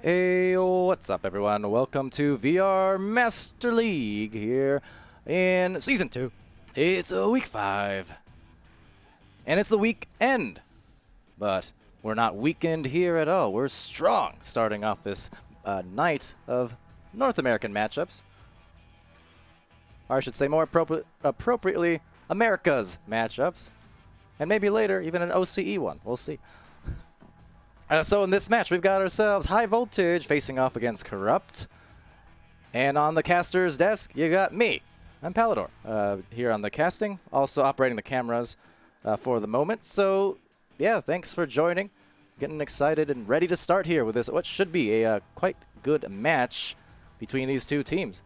Hey, what's up everyone? Welcome to VR Master League here in Season 2. It's Week 5. And it's the weekend. But we're not weekend here at all. We're strong starting off this night of North American matchups. Or I should say more appropriately, America's matchups. And maybe later, even an OCE one. We'll see. So in this match, we've got ourselves High Voltage facing off against Corrupt. And on the caster's desk, you got me. I'm Palidore here on the casting, also operating the cameras for the moment. So, yeah, thanks for joining. Getting excited and ready to start here with this, what should be a quite good match between these two teams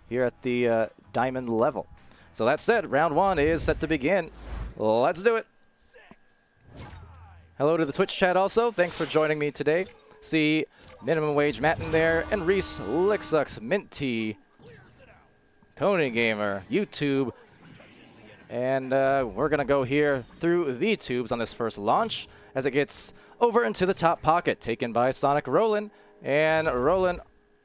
here at the diamond level. So that said, round one is set to begin. Let's do it. Hello to the Twitch chat also. Thanks for joining me today. See Minimum Wage Matt in there, and Reese, Lixux, Minty, Coney Gamer, YouTube. And we're going to go here through the tubes on this first launch as it gets over into the top pocket, taken by Sonic Roland, and Roland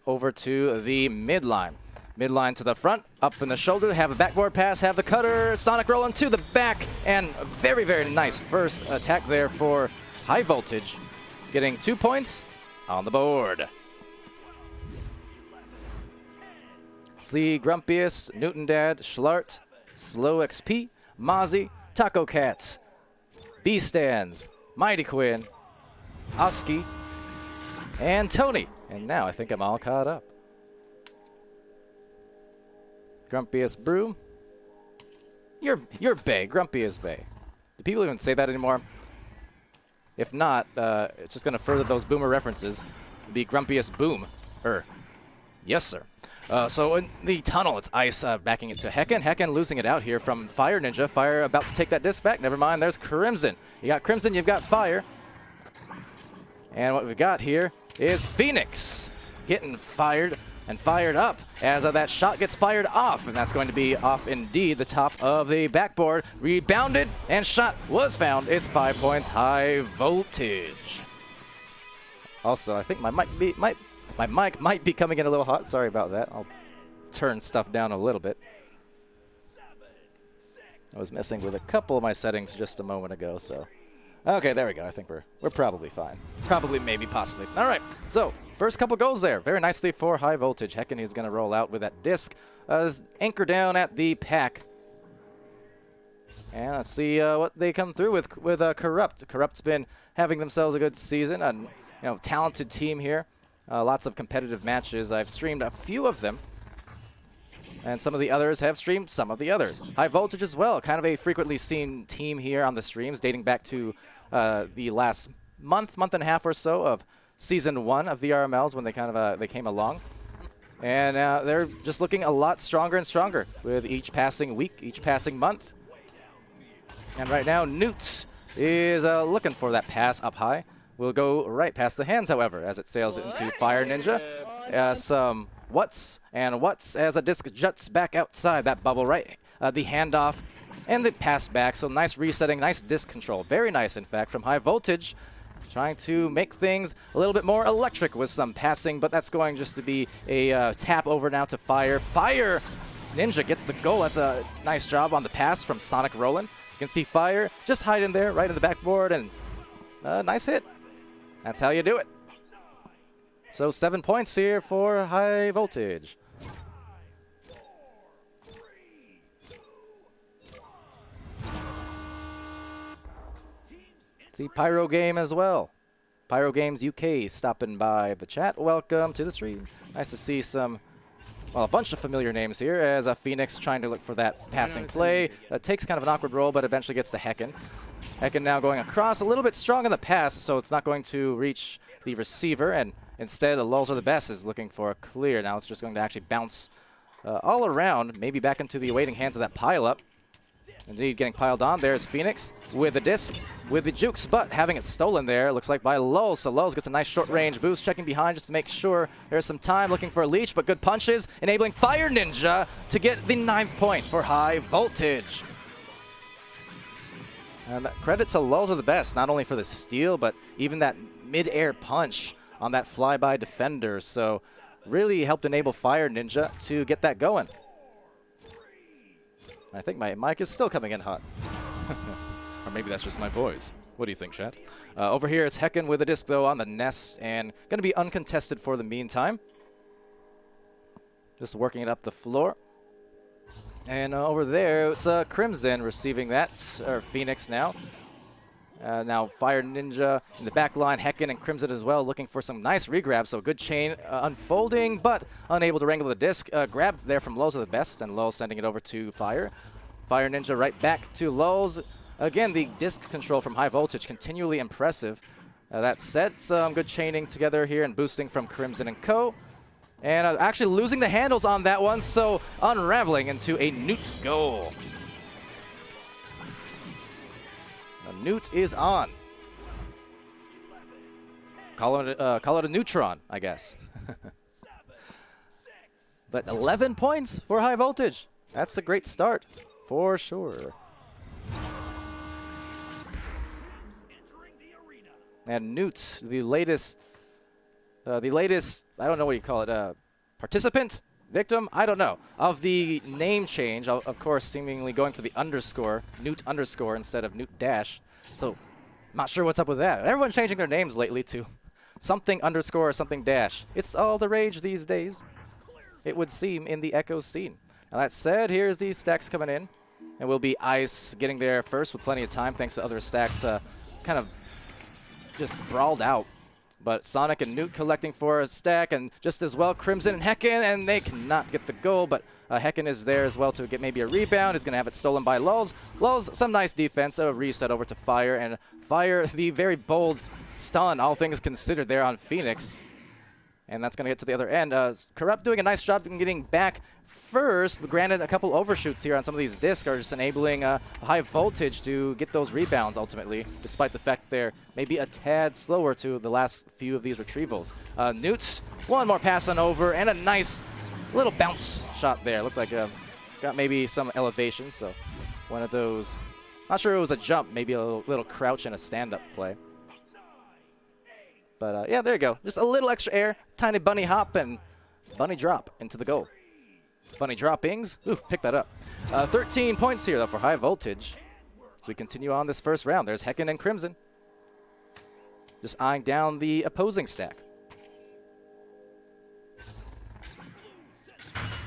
over to the midline. Midline to the front, up in the shoulder, have a backboard pass, have the cutter, Sonic Roland to the back, and very, very nice first attack there for High Voltage, getting 2 points on the board. Slee, Grumpiest, Newton Dad, Schlart, Slow XP, Mozzie, Taco Cat, B-Stands, Mighty Quinn, Oski, and Tony. And now I think I'm all caught up. Grumpiest Brew. You're Bay. Grumpiest Bay. Do people even say that anymore? If not, it's just going to further those boomer references. Be Grumpiest Boom. Yes, sir. So in the tunnel, it's Ice backing it to Hecken. Hecken losing it out here from Fire Ninja. Fire about to take that disc back. Never mind, there's Crimson. You got Crimson, you've got Fire. And what we've got here is Phoenix getting fired and fired up as that shot gets fired off, and that's going to be off indeed the top of the backboard. Rebounded, and shot was found. It's 5 points, High Voltage. Also, I think my mic might be coming in a little hot. Sorry about that. I'll turn stuff down a little bit. I was messing with a couple of my settings just a moment ago, so. Okay, there we go. I think we're probably fine. Probably, maybe, possibly. All right, so first couple goals there. Very nicely for High Voltage. Hecken is going to roll out with that disc. Anchor down at the pack. And let's see what they come through with Corrupt. Corrupt's been having themselves a good season. A talented team here. Lots of competitive matches. I've streamed a few of them. And some of the others have streamed some of the others. High Voltage as well, kind of a frequently seen team here on the streams, dating back to the last month and a half or so of Season 1 of VRMLs when they came along. And they're just looking a lot stronger and stronger with each passing week, each passing month. And right now, Newt is looking for that pass up high. Will go right past the hands, however, as it sails into Fire Ninja. Some What's as a disc juts back outside that bubble, right? The handoff and the pass back. So nice resetting, nice disc control. Very nice, in fact, from High Voltage. Trying to make things a little bit more electric with some passing, but that's going just to be a tap over now to Fire. Fire Ninja gets the goal. That's a nice job on the pass from Sonic Roland. You can see Fire just hiding there right in the backboard, and nice hit. That's how you do it. So 7 points here for High Voltage. See Pyro Game as well. Pyro Games UK stopping by the chat. Welcome to the stream. Nice to see a bunch of familiar names here as Phoenix trying to look for that passing play. Takes kind of an awkward roll, but eventually gets to Hecken. Hecken now going across, a little bit strong in the pass, so it's not going to reach the receiver, and instead, Lulz are the best is looking for a clear. Now it's just going to actually bounce all around, maybe back into the awaiting hands of that pile-up. Indeed, getting piled on. There's Phoenix with the disc, with the jukes, but having it stolen there, looks like by Lulz. So Lulz gets a nice short-range boost, checking behind just to make sure there's some time, looking for a leech, but good punches, enabling Fire Ninja to get the 9th point for High Voltage. And credit to Lulz are the best, not only for the steal, but even that mid-air punch on that flyby defender. So really helped enable Fire Ninja to get that going. I think my mic is still coming in hot. Or maybe that's just my voice. What do you think, chat? Over here, it's Hecken with a disc, though, on the nest, and going to be uncontested for the meantime. Just working it up the floor. And over there, it's Crimson receiving that, or Phoenix now. Now Fire Ninja in the back line, Hecken and Crimson as well, looking for some nice regrabs. So good chain unfolding, but unable to wrangle the disc. Grabbed there from Lowe's with the best, and Lowe's sending it over to Fire. Fire Ninja right back to Lowe's. Again, the disc control from High Voltage, continually impressive. That said, some good chaining together here and boosting from Crimson and Co. And actually losing the handles on that one, so unraveling into a Newt goal. Newt is on. Call it a neutron, I guess. But 11 points for High Voltage. That's a great start, for sure. And Newt, the latest, I don't know what you call it, participant, victim, I don't know, of the name change, of course, seemingly going for the underscore, Newt underscore instead of Newt dash. So, not sure what's up with that. Everyone's changing their names lately to something underscore or something dash. It's all the rage these days, it would seem, in the Echo scene. Now that said, here's these stacks coming in, and will be Ice getting there first with plenty of time thanks to other stacks kind of just brawled out. But Sonic and Newt collecting for a stack, and just as well Crimson and Hecken, and they cannot get the goal, but Hecken is there as well to get maybe a rebound. He's going to have it stolen by Lulz. Lulz, some nice defense, a reset over to Fire, and Fire, the very bold stun, all things considered there on Phoenix. And that's going to get to the other end. Corrupt doing a nice job in getting back first. Granted, a couple overshoots here on some of these discs are just enabling High Voltage to get those rebounds ultimately, despite the fact they're maybe a tad slower to the last few of these retrievals. Newt, one more pass on over, and a nice little bounce shot there. Looked like got maybe some elevation, so one of those, not sure it was a jump, maybe a little crouch and a stand-up play. But yeah, there you go. Just a little extra air, tiny bunny hop, and bunny drop into the goal. Bunny droppings. Ooh, pick that up. 13 points here, though, for High Voltage. So we continue on this first round. There's Hecken and Crimson. Just eyeing down the opposing stack.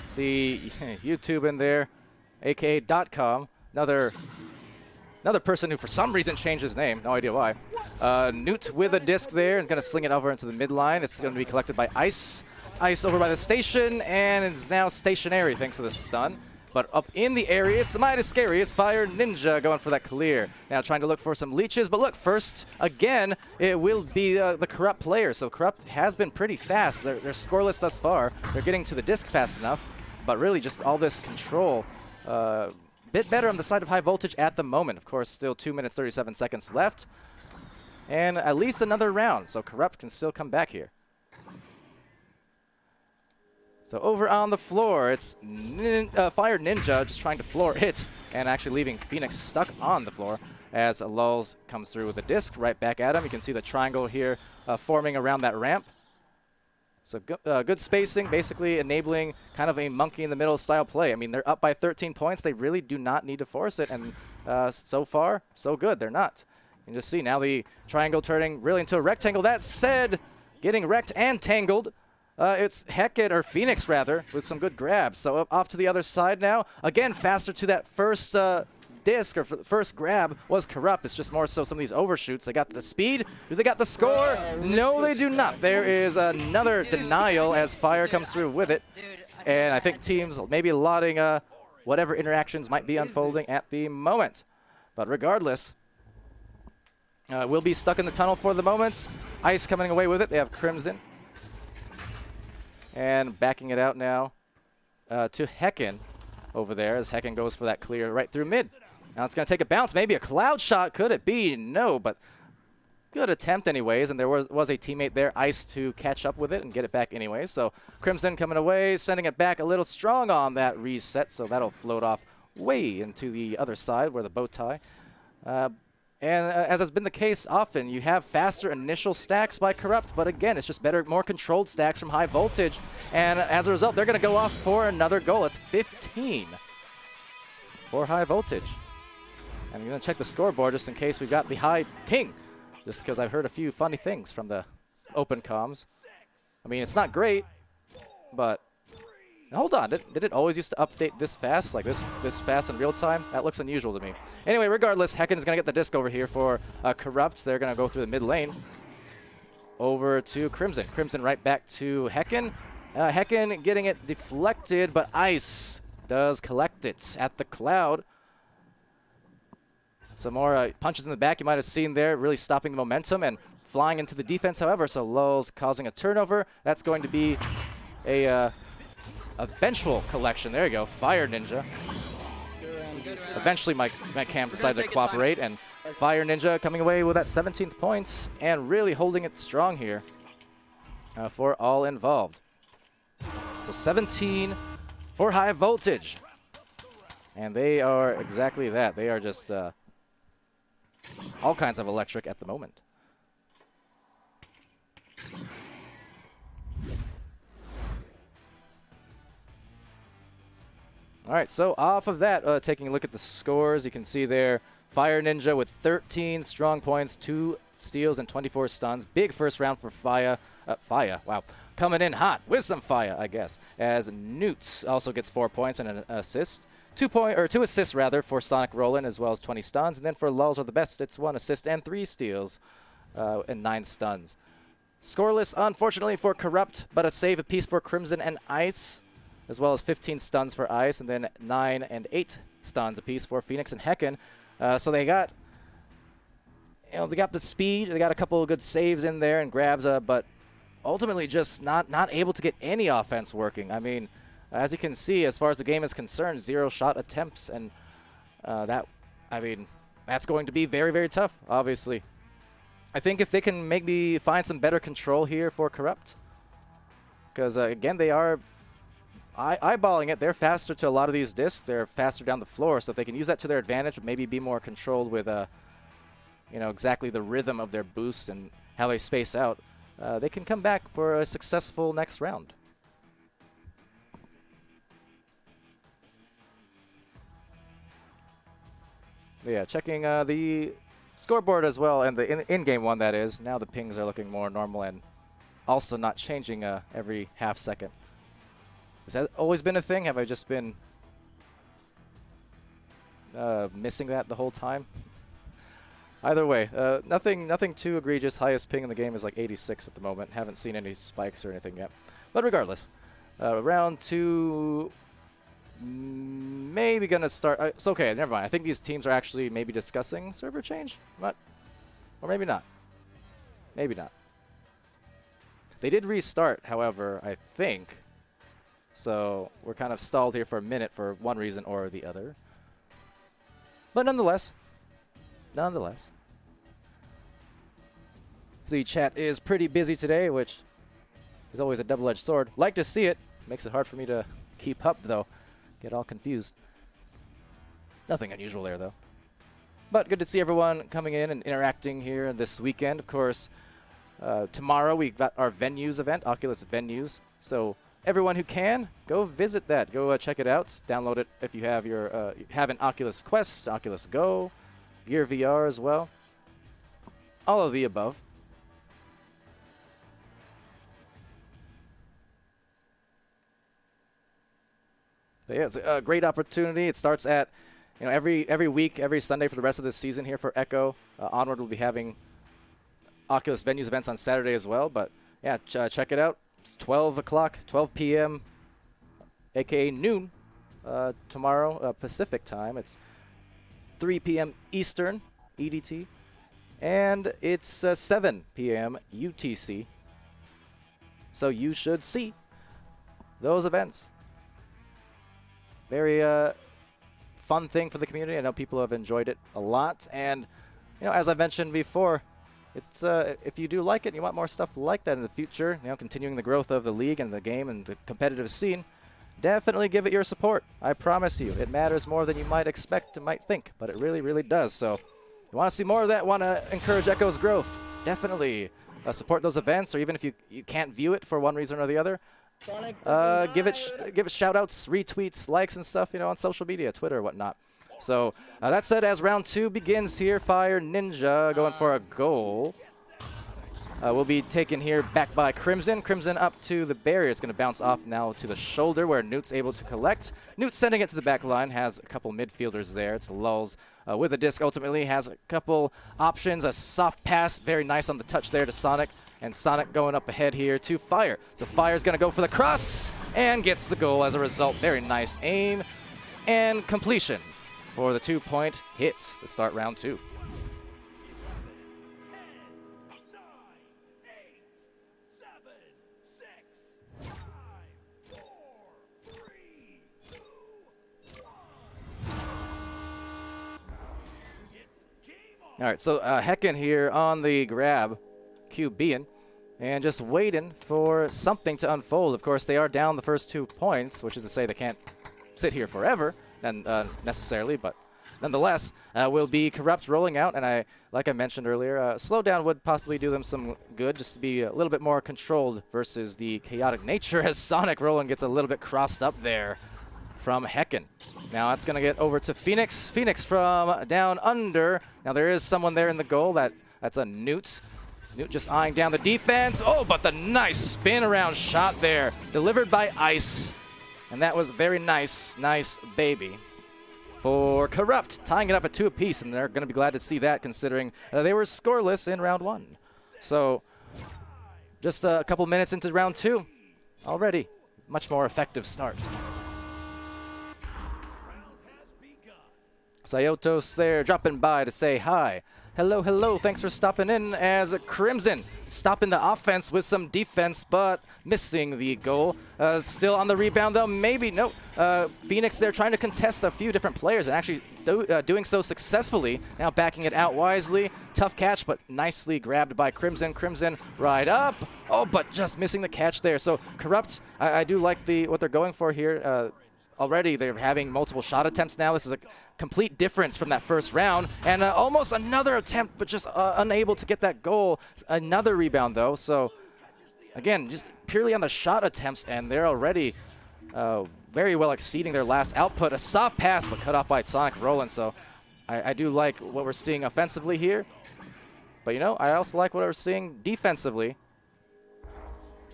See YouTube in there, aka.com. Another person who for some reason changed his name. No idea why. Newt with a disc there and going to sling it over into the midline. It's going to be collected by Ice. Ice over by the station, and it's now stationary thanks to the stun. But up in the area, it's mighty scary. It's Fire Ninja going for that clear. Now trying to look for some leeches, but look, first, again, it will be the Corrupt player. So Corrupt has been pretty fast. They're scoreless thus far. They're getting to the disc fast enough, but really just all this control. Bit better on the side of High Voltage at the moment. Of course, still 2 minutes, 37 seconds left. And at least another round, so Corrupt can still come back here. So over on the floor, it's Fire Ninja just trying to floor it and actually leaving Phoenix stuck on the floor as Lulz comes through with a disc right back at him. You can see the triangle here forming around that ramp. So good spacing, basically enabling kind of a monkey in the middle style play. I mean, they're up by 13 points. They really do not need to force it, and so far, so good. They're not. You can just see now the triangle turning really into a rectangle. That said, getting wrecked and tangled. It's Hecken, or Phoenix rather, with some good grabs. So off to the other side now. Again, faster to that first disc, or first grab was Corrupt. It's just more so some of these overshoots. They got the speed. Do they got the score? No, they do not. There is another denial as Fire comes through with it. And I think teams maybe allotting whatever interactions might be unfolding at the moment. But regardless, we'll be stuck in the tunnel for the moment. Ice coming away with it. They have Crimson. And backing it out now to Hecken over there as Hecken goes for that clear right through mid. Now it's going to take a bounce, maybe a cloud shot. Could it be? No, but good attempt anyways. And there was a teammate there, Ice, to catch up with it and get it back anyways. So Crimson coming away, sending it back a little strong on that reset. So that'll float off way into the other side where the bow tie. And as has been the case often, you have faster initial stacks by Corrupt, but again, it's just better, more controlled stacks from High Voltage. And as a result, they're going to go off for another goal. It's 15 for High Voltage. And I'm going to check the scoreboard just in case we've got the high ping, just because I've heard a few funny things from the open comms. I mean, it's not great, but hold on, did it always used to update this fast, like this fast in real time? That looks unusual to me. Anyway, regardless, Hecken is going to get the disc over here for Corrupt. They're going to go through the mid lane over to Crimson. Crimson right back to Hecken. Hecken getting it deflected, but Ice does collect it at the Cloud. Some more punches in the back you might have seen there, really stopping the momentum and flying into the defense, however, so Lulz causing a turnover. That's going to be a vengeful collection. There you go, Fire Ninja. Eventually my camp decided to cooperate, and Fire Ninja coming away with that 17th points and really holding it strong here for all involved. So 17 for High Voltage. And they are exactly that. They are just all kinds of electric at the moment. All right, so off of that, taking a look at the scores, you can see there, Fire Ninja with 13 strong points, 2 steals, and 24 stuns. Big first round for Fire. Wow. Coming in hot with some fire, I guess, as Newt also gets 4 points and an assist. 2 assists, rather, for Sonic Roland, as well as 20 stuns. And then for Lulz are the best, it's 1 assist and 3 steals and 9 stuns. Scoreless, unfortunately, for Corrupt, but a save apiece for Crimson and Ice, as well as 15 stuns for Ice, and then 9 and 8 stuns apiece for Phoenix and Hecken. So they got, they got the speed, they got a couple of good saves in there and grabs, but ultimately just not able to get any offense working. I mean, as you can see, as far as the game is concerned, 0 shot attempts, and that's going to be very, very tough, obviously. I think if they can maybe find some better control here for Corrupt, because again, they are eyeballing it. They're faster to a lot of these discs. They're faster down the floor, so if they can use that to their advantage, maybe be more controlled with exactly the rhythm of their boost and how they space out, they can come back for a successful next round. Yeah, checking the scoreboard as well, and the in-game one, that is. Now the pings are looking more normal and also not changing every half second. Has that always been a thing? Have I just been missing that the whole time? Either way, nothing too egregious. Highest ping in the game is like 86 at the moment. Haven't seen any spikes or anything yet. But regardless, round 2 maybe gonna start. It's okay, never mind. I think these teams are actually maybe discussing server change, or maybe not. Maybe not. They did restart, however, I think. So we're kind of stalled here for a minute for one reason or the other. But nonetheless. The chat is pretty busy today, which is always a double-edged sword. Like to see it. Makes it hard for me to keep up, though. Get all confused. Nothing unusual there, though. But good to see everyone coming in and interacting here this weekend. Of course, tomorrow we've got our Venues event, Oculus Venues. So everyone who can, go visit that. Go check it out. Download it if you have have an Oculus Quest, Oculus Go, Gear VR as well. All of the above. But yeah, it's a great opportunity. It starts at every week, every Sunday for the rest of the season here for Echo. Onward will be having Oculus Venues events on Saturday as well. But yeah, check it out. It's 12 o'clock, 12 p.m., a.k.a. noon, tomorrow Pacific time. It's 3 p.m. Eastern, EDT. And it's 7 p.m. UTC. So you should see those events. Very fun thing for the community. I know people have enjoyed it a lot. And, as I mentioned before, it's if you do like it and you want more stuff like that in the future, continuing the growth of the league and the game and the competitive scene, definitely give it your support. I promise you, it matters more than you might expect and might think, but it really, really does. So you want to see more of that, want to encourage Echo's growth, definitely support those events, or even if you can't view it for one reason or the other, give it shout-outs, retweets, likes, and stuff, on social media, Twitter, whatnot. So that said, as round 2 begins here, Fire Ninja going for a goal. Will be taken here back by Crimson. Crimson up to the barrier. It's going to bounce off now to the shoulder where Newt's able to collect. Newt sending it to the back line, has a couple midfielders there. It's Lulz with the disc. Ultimately has a couple options. A soft pass, very nice on the touch there to Sonic. And Sonic going up ahead here to Fire. So Fire's going to go for the cross and gets the goal as a result. Very nice aim and completion for the 2-point hit to start round 2. All right, so Hecken here on the grab, QBing, and just waiting for something to unfold. Of course, they are down the first 2 points, which is to say they can't sit here forever, and necessarily, but nonetheless, will be Corrupt rolling out, and like I mentioned earlier, slowdown would possibly do them some good, just to be a little bit more controlled versus the chaotic nature as Sonic rolling gets a little bit crossed up there from Hecken. Now that's going to get over to Phoenix. Phoenix from down under. Now there is someone there in the goal. That's a Newt. Newt just eyeing down the defense. Oh, but the nice spin around shot there. Delivered by Ice. And that was very nice baby for Corrupt. Tying it up at 2 apiece, and they're going to be glad to see that considering they were scoreless in round 1. So just a couple minutes into round 2. Already much more effective start. Sayotos there dropping by to say hi. Hello, hello, thanks for stopping in as Crimson stopping the offense with some defense, but missing the goal. Still on the rebound though, maybe, no. Phoenix there trying to contest a few different players and actually doing so successfully. Now backing it out wisely. Tough catch, but nicely grabbed by Crimson. Crimson right up. Oh, but just missing the catch there. So Corrupt, I do like what they're going for here. Already they're having multiple shot attempts now. This is a complete difference from that first round. And almost another attempt, but just unable to get that goal. Another rebound, though. So, again, just purely on the shot attempts, and they're already very well exceeding their last output. A soft pass, but cut off by Sonic Roland. So, I do like what we're seeing offensively here. But, I also like what we're seeing defensively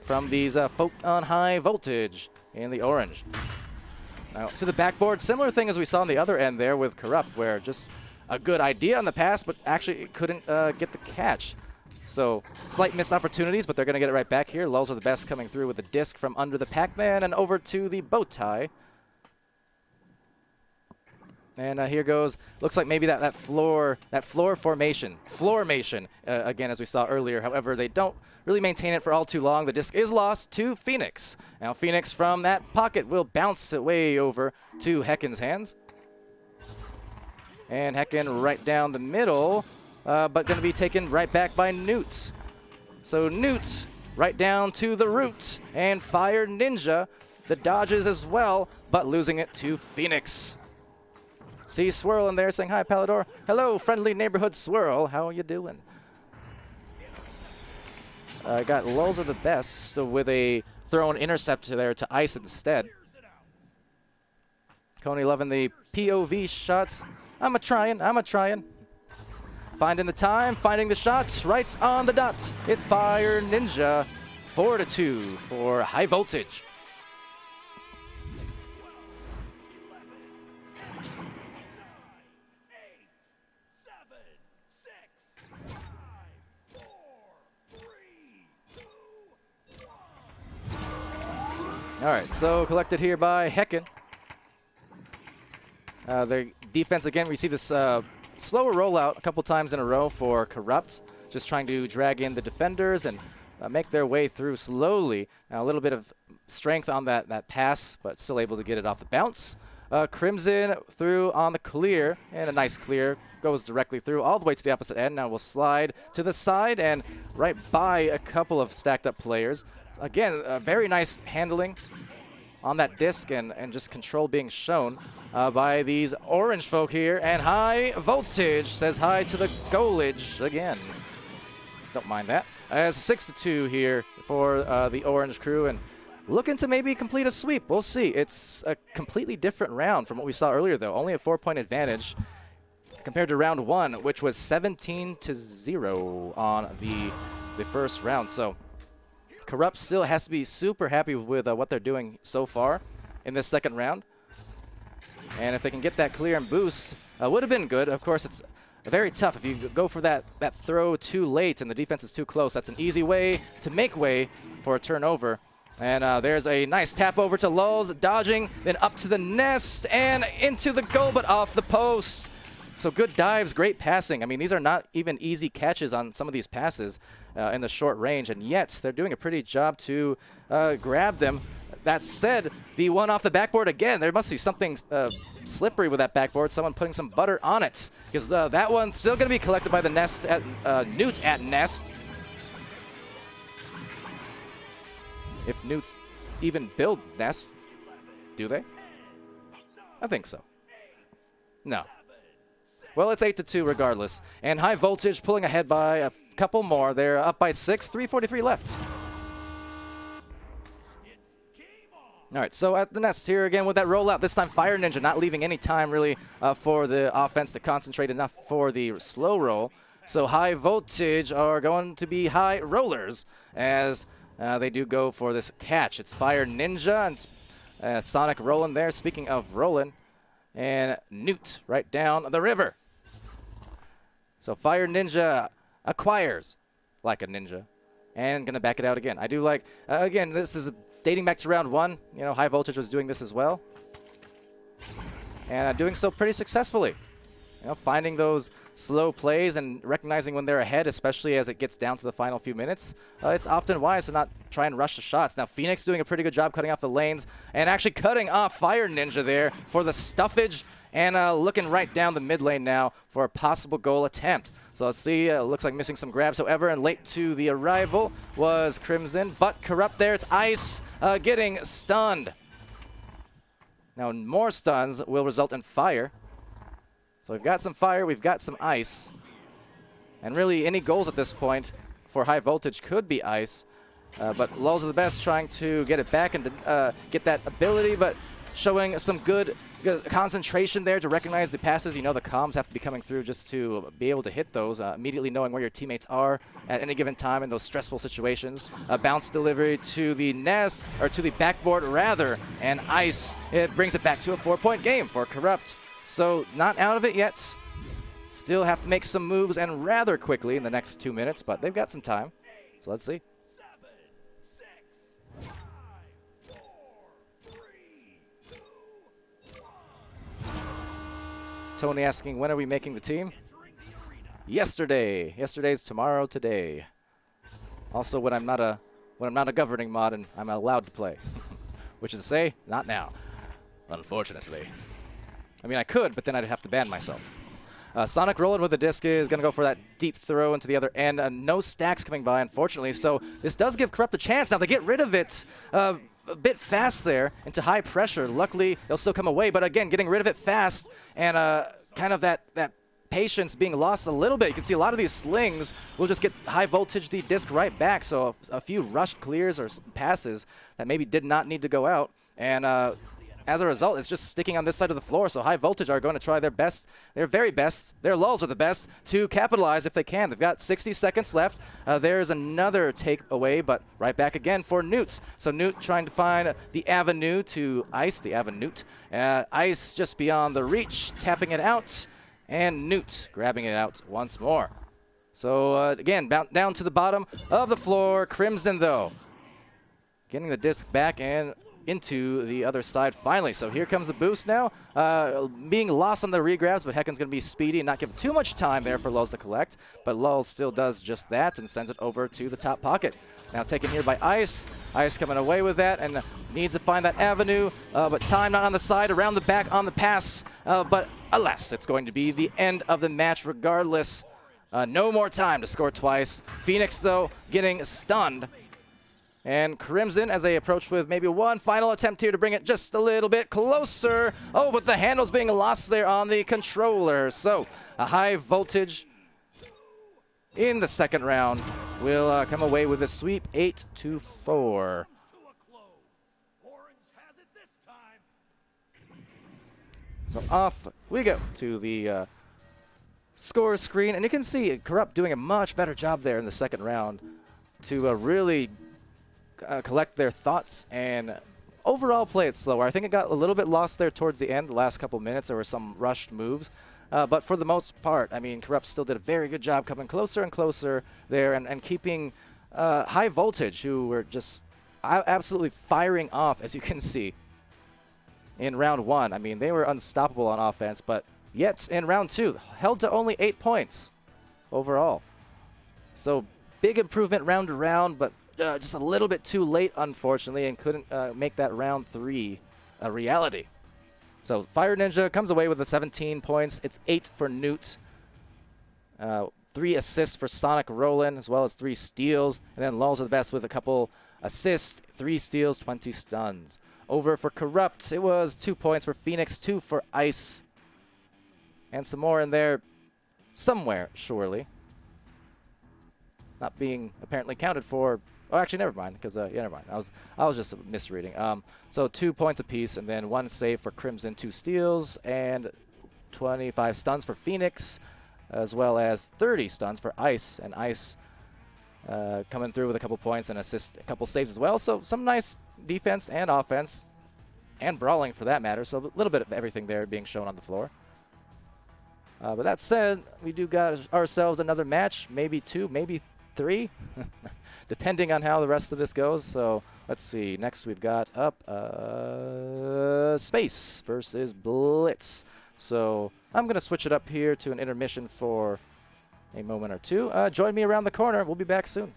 from these folk on high voltage in the orange. Now, to the backboard, similar thing as we saw on the other end there with Corrupt, where just a good idea on the pass, but actually it couldn't get the catch. So, slight missed opportunities, but they're going to get it right back here. Lulz are the best coming through with the disc from under the Pac-Man and over to the bow tie. And here goes, looks like maybe that floor formation, again, as we saw earlier. However, they don't really maintain it for all too long. The disc is lost to Phoenix. Now Phoenix from that pocket will bounce it way over to Hecken's hands. And Hecken right down the middle, but going to be taken right back by Newt. So Newt right down to the root, and Fire Ninja, the dodges as well, but losing it to Phoenix. See Swirl in there saying hi, Palidore. Hello, friendly neighborhood Swirl. How are you doing? Got Lulz are the best with a thrown intercept there to Ice instead. Coney loving the POV shots. I'm a trying. Finding the time, finding the shots, right on the dot. It's Fire Ninja, 4-2 for high voltage. All right, so collected here by Hecken. The defense, again, we see this slower rollout a couple times in a row for Corrupt, just trying to drag in the defenders and make their way through slowly. Now, a little bit of strength on that pass, but still able to get it off the bounce. Crimson through on the clear, and a nice clear. Goes directly through all the way to the opposite end. Now we'll slide to the side and right by a couple of stacked up players. Again, very nice handling on that disc and just control being shown by these orange folk here. And High Voltage says hi to the goalage again. Don't mind that. As 6-2 here for the orange crew, and looking to maybe complete a sweep. We'll see. It's a completely different round from what we saw earlier, though. Only a 4-point advantage compared to round 1, which was 17-0 on the first round. So Corrupt still has to be super happy with what they're doing so far in this second round. And if they can get that clear and boost, would have been good. Of course, it's very tough. If you go for that throw too late and the defense is too close, that's an easy way to make way for a turnover. And there's a nice tap over to Lulz, dodging, then up to the nest and into the goal, but off the post. So good dives, great passing. I mean, these are not even easy catches on some of these passes in the short range, and yet they're doing a pretty job to grab them. That said, the one off the backboard again, there must be something slippery with that backboard, someone putting some butter on it, because that one's still going to be collected by the nest at Newt at nest. If Newts even build nests, do they? I think so. No. Well, it's 8-2 regardless. And High Voltage pulling ahead by a couple more. They're up by 6, 3:43 left. All right, so at the nest here again with that rollout. This time Fire Ninja not leaving any time really for the offense to concentrate enough for the slow roll. So High Voltage are going to be high rollers as they do go for this catch. It's Fire Ninja and Sonic rolling there. Speaking of rolling, and Newt right down the river. So Fire Ninja acquires like a ninja and going to back it out again. I do like, again, this is dating back to round 1. You know, High Voltage was doing this as well. And doing so pretty successfully. You know, finding those slow plays and recognizing when they're ahead, especially as it gets down to the final few minutes. It's often wise to not try and rush the shots. Now, Phoenix doing a pretty good job cutting off the lanes and actually cutting off Fire Ninja there for the stuffage and looking right down the mid lane now for a possible goal attempt. So let's see. Looks like missing some grabs, however, and late to the arrival was Crimson, but Corrupt there. It's Ice getting stunned. Now, more stuns will result in fire. So we've got some fire, we've got some ice. And really, any goals at this point for High Voltage could be ice. But Lulz are the best, trying to get it back and get that ability, but showing some good concentration there to recognize the passes. You know, the comms have to be coming through just to be able to hit those, immediately knowing where your teammates are at any given time in those stressful situations. A bounce delivery to the nest, or to the backboard rather, and ice. It brings it back to a 4-point game for Corrupt. So not out of it yet. Still have to make some moves, and rather quickly in the next 2 minutes, but they've got some time. So let's see. 7, 6, 5, 4, 3, 2, 1. Tony asking, when are we making the team? Yesterday. Yesterday's tomorrow, today. Also, when I'm not a governing mod and I'm allowed to play. Which is to say, not now. Unfortunately. I mean, I could, but then I'd have to ban myself. Sonic rolling with the disc is going to go for that deep throw into the other end. No stacks coming by, unfortunately. So this does give Corrupt a chance. Now they get rid of it a bit fast there into high pressure. Luckily, they'll still come away. But again, getting rid of it fast and kind of that patience being lost a little bit. You can see a lot of these slings will just get High Voltage the disc right back. So a few rushed clears or passes that maybe did not need to go out. And as a result, it's just sticking on this side of the floor. So High Voltage are going to try their best, their very best, their Lulz are the best, to capitalize if they can. They've got 60 seconds left. There's another takeaway, but right back again for Newt. So Newt trying to find the avenue to ice, the avenue. Ice just beyond the reach, tapping it out, and Newt grabbing it out once more. So again, down to the bottom of the floor. Crimson, though, getting the disc back and into the other side finally. So here comes the boost now. Being lost on the regrabs, but Heckin's going to be speedy and not give too much time there for Lulz to collect. But Lulz still does just that and sends it over to the top pocket. Now taken here by Ice. Ice coming away with that and needs to find that avenue. But time not on the side, around the back on the pass. But alas, it's going to be the end of the match regardless. No more time to score twice. Phoenix, though, getting stunned. And Crimson, as they approach with maybe one final attempt here to bring it just a little bit closer. Oh, but the handle's being lost there on the controller. So a high voltage in the second round will come away with a sweep 8-4. To a close. Orange has it this time. So off we go to the score screen. And you can see Corrupt doing a much better job there in the second round to really collect their thoughts and overall play it slower. I think it got a little bit lost there towards the end, the last couple minutes. There were some rushed moves. But for the most part, I mean, Corrupt still did a very good job coming closer and closer there and keeping High Voltage, who were just absolutely firing off, as you can see, in round 1. I mean, they were unstoppable on offense, but yet in round 2, held to only 8 points overall. So big improvement round to round, but just a little bit too late, unfortunately, and couldn't make that round 3 a reality. So Fire Ninja comes away with the 17 points. It's 8 for Newt. 3 assists for Sonic Roland, as well as 3 steals. And then Lulz are the best with a couple assists, 3 steals, 20 stuns. Over for Corrupt, it was 2 points for Phoenix, 2 for Ice. And some more in there somewhere, surely. Not being apparently counted for. Oh, actually, never mind, because, yeah, never mind. I was just misreading. So 2 points apiece, and then 1 save for Crimson, 2 steals, and 25 stuns for Phoenix, as well as 30 stuns for Ice. And Ice coming through with a couple points and assist, a couple saves as well. So some nice defense and offense, and brawling for that matter. So a little bit of everything there being shown on the floor. But that said, we do got ourselves another match, maybe 2, maybe 3. Depending on how the rest of this goes. So let's see. Next we've got up Space versus Blitz. So I'm going to switch it up here to an intermission for a moment or two. Join me around the corner. We'll be back soon.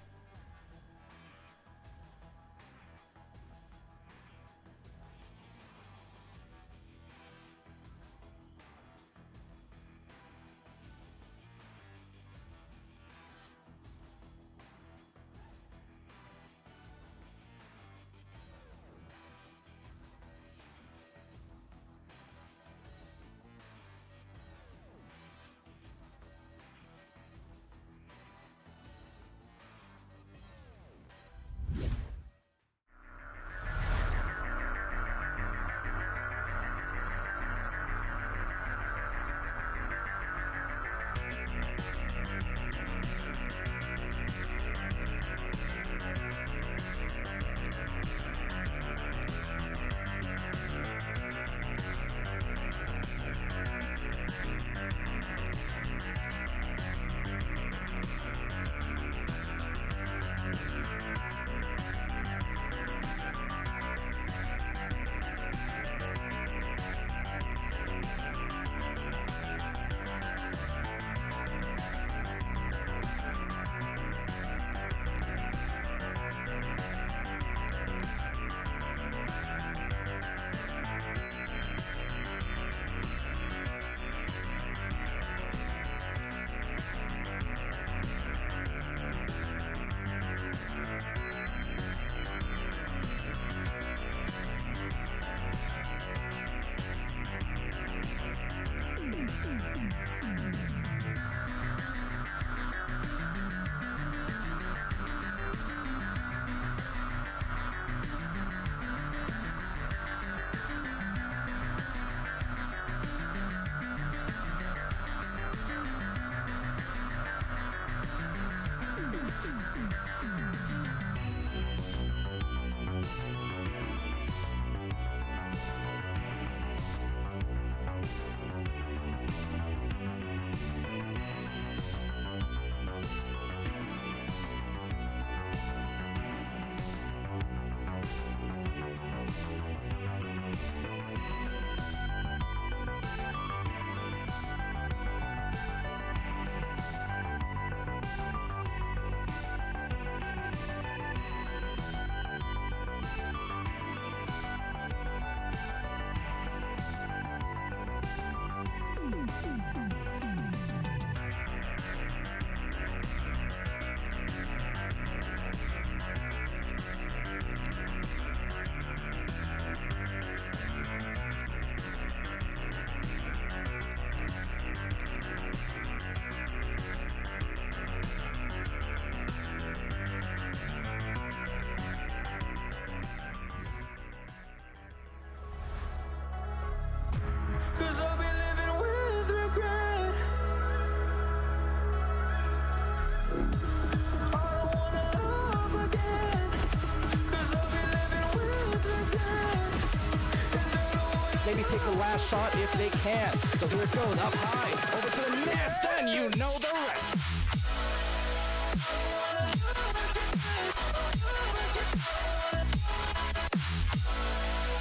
take the last shot if they can. So here it goes, up high, over to the nest, and you know the rest.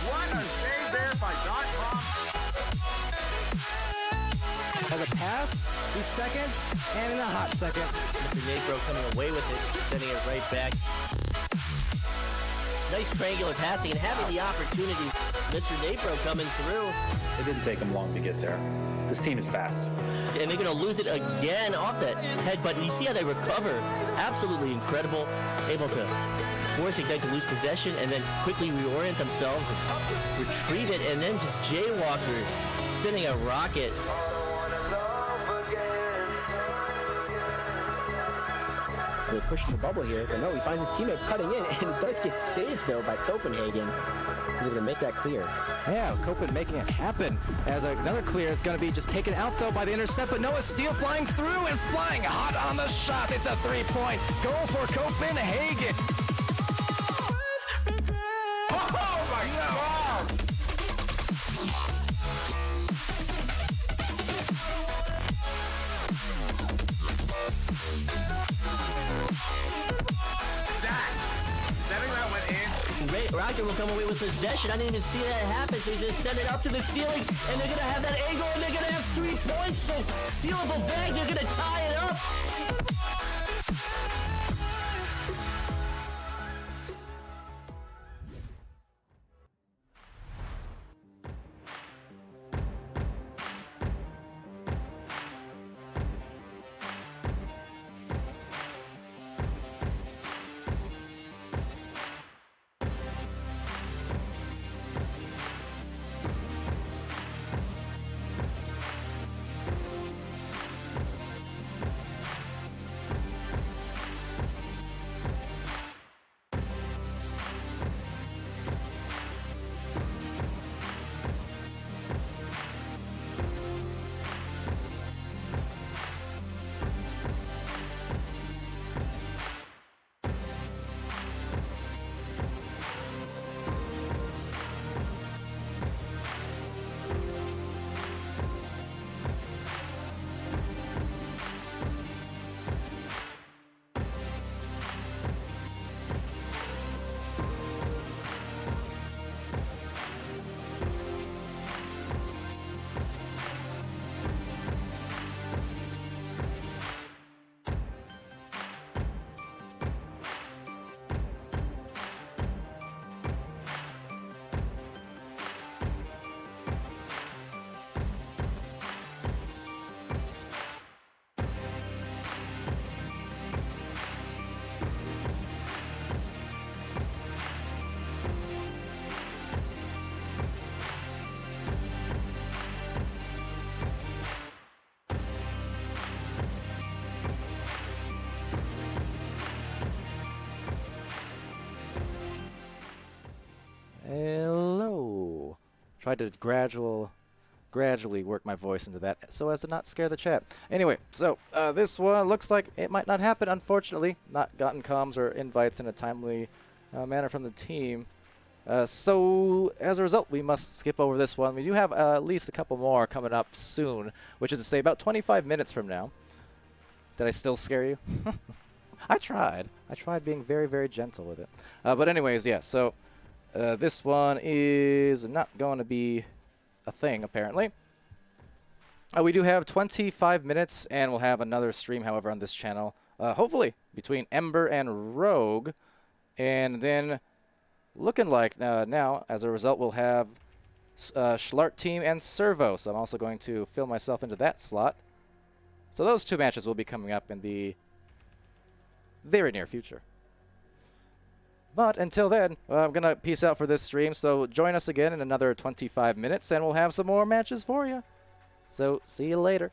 What a save there by .com. Has a pass, 8 seconds, and in a hot second. Mr. Negro coming away with it, sending it right back. Nice triangular passing and having the opportunity. Mr. Negro coming through. It didn't take them long to get there. This team is fast. And they're going to lose it again off that headbutt. You see how they recover. Absolutely incredible. Able to force Ignite to lose possession and then quickly reorient themselves and retrieve it. And then just Jaywalker sending a rocket. They're pushing the bubble here, but no, he finds his teammate cutting in, and it does get saved, though, by Copenhagen. He's going to make that clear. Yeah, Copen making it happen as another clear is going to be just taken out, though, by the intercept, but Noah Steele flying through and flying hot on the shot. It's a 3-point goal for Copenhagen. Oh my God! Setting that one in. Rocket will come away with possession. I didn't even see that happen, so he's going to send it up to the ceiling, and they're going to have that angle, and they're going to have 3 points. So sealable bag, they're going to tie it up. Hello. Tried to gradually work my voice into that so as to not scare the chat. Anyway, so this one looks like it might not happen, unfortunately. Not gotten comms or invites in a timely manner from the team. So as a result, we must skip over this one. We do have at least a couple more coming up soon, which is to say about 25 minutes from now. Did I still scare you? I tried. I tried being very, very gentle with it. But anyways, yeah, so this one is not going to be a thing, apparently. We do have 25 minutes, and we'll have another stream, however, on this channel, hopefully, between Ember and Rogue. And then, looking like now, as a result, we'll have Schlart Team and Servo. So I'm also going to fill myself into that slot. So those two matches will be coming up in the very near future. But until then, I'm going to peace out for this stream. So join us again in another 25 minutes, and we'll have some more matches for you. So see you later.